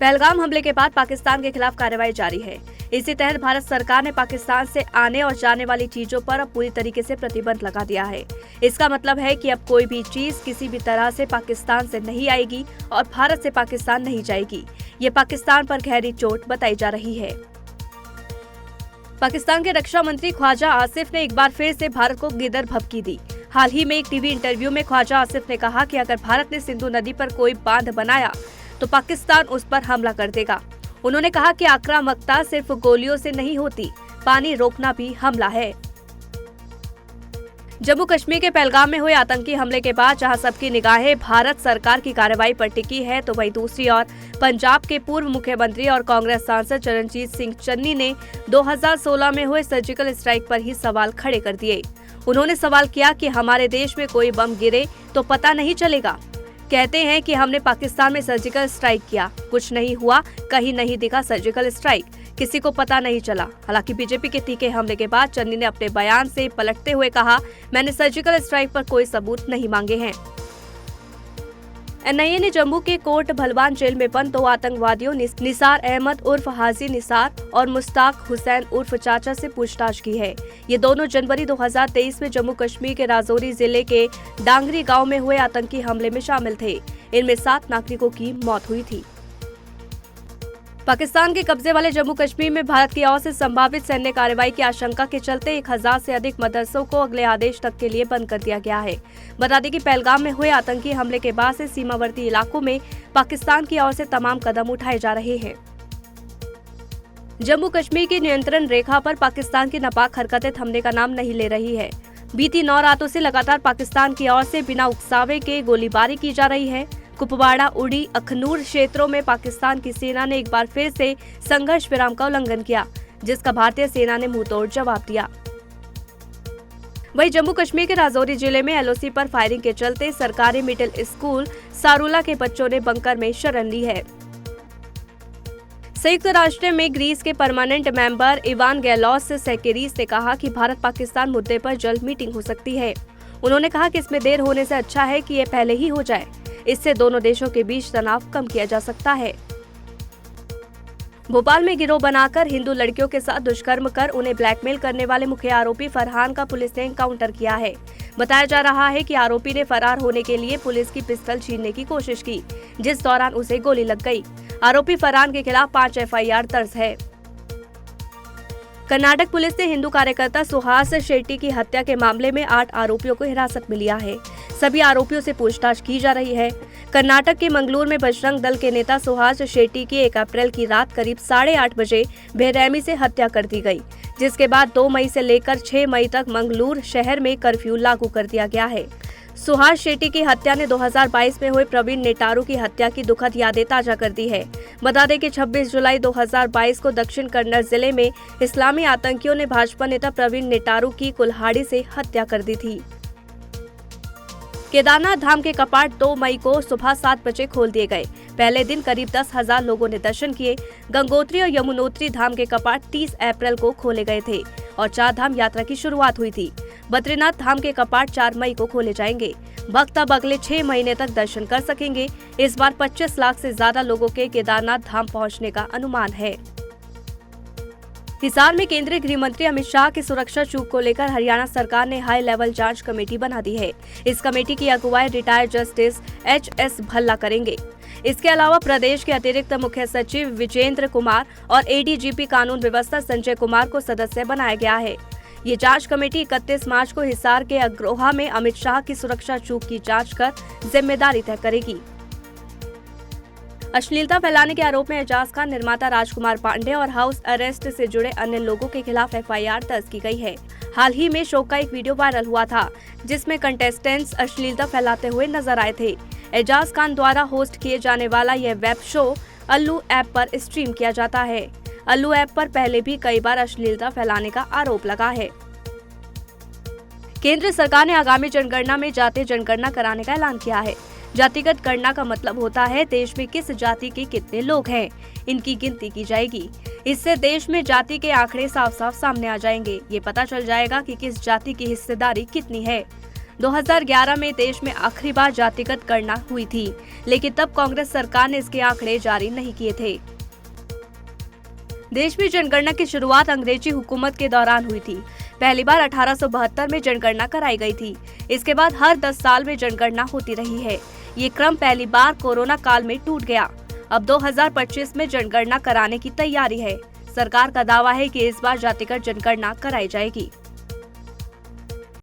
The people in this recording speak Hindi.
पहलगाम हमले के बाद पाकिस्तान के खिलाफ कार्रवाई जारी है। इसी तहत भारत सरकार ने पाकिस्तान से आने और जाने वाली चीजों पर अब पूरी तरीके से प्रतिबंध लगा दिया है। इसका मतलब है कि अब कोई भी चीज किसी भी तरह से पाकिस्तान से नहीं आएगी और भारत से पाकिस्तान नहीं जाएगी। ये पाकिस्तान पर गहरी चोट बताई जा रही है। पाकिस्तान के रक्षा मंत्री ख्वाजा आसिफ ने एक बार फिर से भारत को गिदर भभकी दी। हाल ही में एक टीवी इंटरव्यू में ख्वाजा आसिफ ने कहा कि अगर भारत ने सिंधु नदी पर कोई बांध बनाया तो पाकिस्तान उस पर हमला कर देगा। उन्होंने कहा कि आक्रामकता सिर्फ गोलियों से नहीं होती, पानी रोकना भी हमला है। जम्मू कश्मीर के पहलगाम में हुए आतंकी हमले के बाद जहां सबकी निगाहें भारत सरकार की कार्रवाई पर टिकी है, तो वहीं दूसरी ओर पंजाब के पूर्व मुख्यमंत्री और कांग्रेस सांसद चरणजीत सिंह चन्नी ने 2016 में हुए सर्जिकल स्ट्राइक पर ही सवाल खड़े कर दिए। उन्होंने सवाल किया कि हमारे देश में कोई बम गिरे तो पता नहीं चलेगा। कहते हैं कि हमने पाकिस्तान में सर्जिकल स्ट्राइक किया, कुछ नहीं हुआ, कहीं नहीं दिखा सर्जिकल स्ट्राइक, किसी को पता नहीं चला। हालांकि बीजेपी के तीखे हमले के बाद चन्नी ने अपने बयान से पलटते हुए कहा, मैंने सर्जिकल स्ट्राइक पर कोई सबूत नहीं मांगे हैं। एनआईए ने जम्मू के कोट भलवान जेल में बंद 2 आतंकवादियों निसार अहमद उर्फ हाजी निसार और मुश्ताक हुसैन उर्फ चाचा से पूछताछ की है। ये दोनों जनवरी 2023 में जम्मू कश्मीर के राजौरी जिले के डांगरी गांव में हुए आतंकी हमले में शामिल थे। इनमें 7 नागरिकों की मौत हुई थी। पाकिस्तान के कब्जे वाले जम्मू कश्मीर में भारत की ओर से संभावित सैन्य कार्रवाई की आशंका के चलते 1000 से अधिक मदरसों को अगले आदेश तक के लिए बंद कर दिया गया है। बता दें कि पहलगाम में हुए आतंकी हमले के बाद से सीमावर्ती इलाकों में पाकिस्तान की ओर से तमाम कदम उठाए जा रहे हैं। जम्मू कश्मीर की नियंत्रण रेखा पर पाकिस्तान की नापाक हरकतें थमने का नाम नहीं ले रही है। बीती 9 रातों से लगातार पाकिस्तान की ओर से बिना उकसावे के गोलीबारी की जा रही है। कुपवाड़ा, उड़ी, अखनूर क्षेत्रों में पाकिस्तान की सेना ने एक बार फिर से संघर्ष विराम का उल्लंघन किया, जिसका भारतीय सेना ने मुंहतोड़ जवाब दिया। वहीं जम्मू कश्मीर के राजौरी जिले में एलओसी पर फायरिंग के चलते सरकारी मिडिल स्कूल सारूला के बच्चों ने बंकर में शरण ली है। संयुक्त राष्ट्र में ग्रीस के परमानेंट मेंबर इवान गैलोस सेकेरीस ने कहा कि भारत पाकिस्तान मुद्दे पर जल्द मीटिंग हो सकती है। उन्होंने कहा कि इसमें देर होने से अच्छा है कि ये पहले ही हो जाए। इससे दोनों देशों के बीच तनाव कम किया जा सकता है। भोपाल में गिरोह बनाकर हिंदू लड़कियों के साथ दुष्कर्म कर उन्हें ब्लैकमेल करने वाले मुख्य आरोपी फरहान का पुलिस ने एनकाउंटर किया है। बताया जा रहा है कि आरोपी ने फरार होने के लिए पुलिस की पिस्टल छीनने की कोशिश की, जिस दौरान उसे गोली लग गई। आरोपी फरहान के खिलाफ 5 एफआईआर दर्ज है। कर्नाटक पुलिस ने हिंदू कार्यकर्ता सुहास शेट्टी की हत्या के मामले में 8 आरोपियों को हिरासत में लिया है। सभी आरोपियों से पूछताछ की जा रही है। कर्नाटक के मंगलूर में बजरंग दल के नेता सुहास शेट्टी की 1 अप्रैल की रात करीब 8:30 बजे बेरहमी से हत्या कर दी गई, जिसके बाद 2 मई से लेकर 6 मई तक मंगलूर शहर में कर्फ्यू लागू कर दिया गया है। सुहास शेट्टी की हत्या ने 2022 में हुए प्रवीण नेटारू की हत्या की दुखद यादें ताजा कर दी है। बता दें कि 26 जुलाई 2022 को दक्षिण कन्नड़ जिले में इस्लामी आतंकियों ने भाजपा नेता प्रवीण नेटारू की कुल्हाड़ी से हत्या कर दी थी। केदारनाथ धाम के कपाट 2 मई को सुबह 7 बजे खोल दिए गए। पहले दिन करीब 10,000 लोगों ने दर्शन किए। गंगोत्री और यमुनोत्री धाम के कपाट 30 अप्रैल को खोले गए थे और 4 धाम यात्रा की शुरुआत हुई थी। बद्रीनाथ धाम के कपाट 4 मई को खोले जाएंगे। भक्त अब अगले 6 महीने तक दर्शन कर सकेंगे। इस बार 25 लाख से ज्यादा लोगों के केदारनाथ धाम पहुंचने का अनुमान है। हिसार में केंद्रीय गृह मंत्री अमित शाह की सुरक्षा चूक को लेकर हरियाणा सरकार ने हाई लेवल जांच कमेटी बना दी है। इस कमेटी की अगुवाई रिटायर्ड जस्टिस एच.एस. भल्ला करेंगे। इसके अलावा प्रदेश के अतिरिक्त मुख्य सचिव विजेंद्र कुमार और एडीजीपी कानून व्यवस्था संजय कुमार को सदस्य बनाया गया है। ये जांच कमेटी 31 मार्च को हिसार के अग्रोहा में अमित शाह की सुरक्षा चूक की जांच कर जिम्मेदारी तय करेगी। अश्लीलता फैलाने के आरोप में एजाज खान, निर्माता राजकुमार पांडे और हाउस अरेस्ट से जुड़े अन्य लोगों के खिलाफ एफआईआर दर्ज की गई है। हाल ही में शो का एक वीडियो वायरल हुआ था, जिसमें कंटेस्टेंट्स अश्लीलता फैलाते हुए नजर आए थे। एजाज खान द्वारा होस्ट किए जाने वाला यह वेब शो अल्लू ऐप पर स्ट्रीम किया जाता है। अल्लू ऐप पर पहले भी कई बार अश्लीलता फैलाने का आरोप लगा है। केंद्र सरकार ने आगामी जनगणना में जातीय जनगणना कराने का ऐलान किया है। जातिगत गणना का मतलब होता है देश में किस जाति के कितने लोग हैं, इनकी गिनती की जाएगी। इससे देश में जाति के आंकड़े साफ साफ सामने आ जाएंगे। ये पता चल जाएगा कि किस जाति की हिस्सेदारी कितनी है। 2011 में देश में आखिरी बार जातिगत गणना हुई थी, लेकिन तब कांग्रेस सरकार ने इसके आंकड़े जारी नहीं किए थे। देश में जनगणना की शुरुआत अंग्रेजी हुकूमत के दौरान हुई थी। पहली बार 1872 में जनगणना कराई गई थी। इसके बाद हर 10 साल में जनगणना होती रही है। ये क्रम पहली बार कोरोना काल में टूट गया। अब 2025 में जनगणना कराने की तैयारी है। सरकार का दावा है कि इस बार जातिगत जनगणना कराई जाएगी।